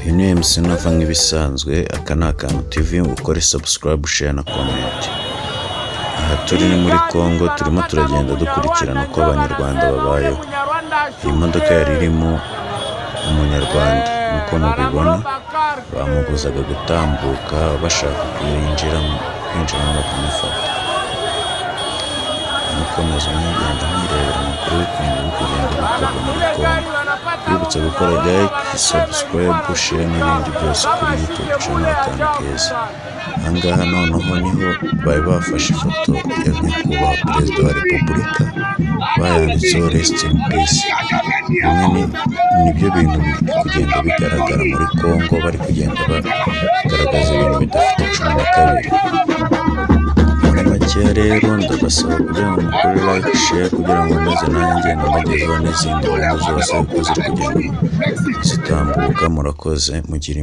Uyu ni MC Nova nk'ibisanzwe, aka ni akantu TV, ukore subscribe, share na comment. Aha turi ni muri Congo, turimo turagenda dukurikirana uko abanyarwanda babayeho. Iyi modoka yari irimo umunyarwanda, nuko mubibona bamubuzaga gutambuka bashaka kwinjiramo bakamufata. Mukomeza mugenda mwirebera amakuru y'ukuntu biri kugenda bikorwa muri Congo. Twibutse gukora like, subscribe, share n'ibindi byose kuri YouTube channel Akantu Keza. Ahangaha noneho niho bari bafashe ifoto ya nyakubawa perezida wa repubulika, bayanditseho rest in peace. Bimwe nibyo bintu biri kugenda bigaragara muri Congo, bari kugenda bagaragaza ibintu bidafite cumi na kabiri. Muri makeya rero ndabasaba kugira ngo mukore like, share kugira ngo maze nanjye ngenda mbagezeho n'izindi nkuru zose uko ziri kugenda zitambuka. Murakoze, mugire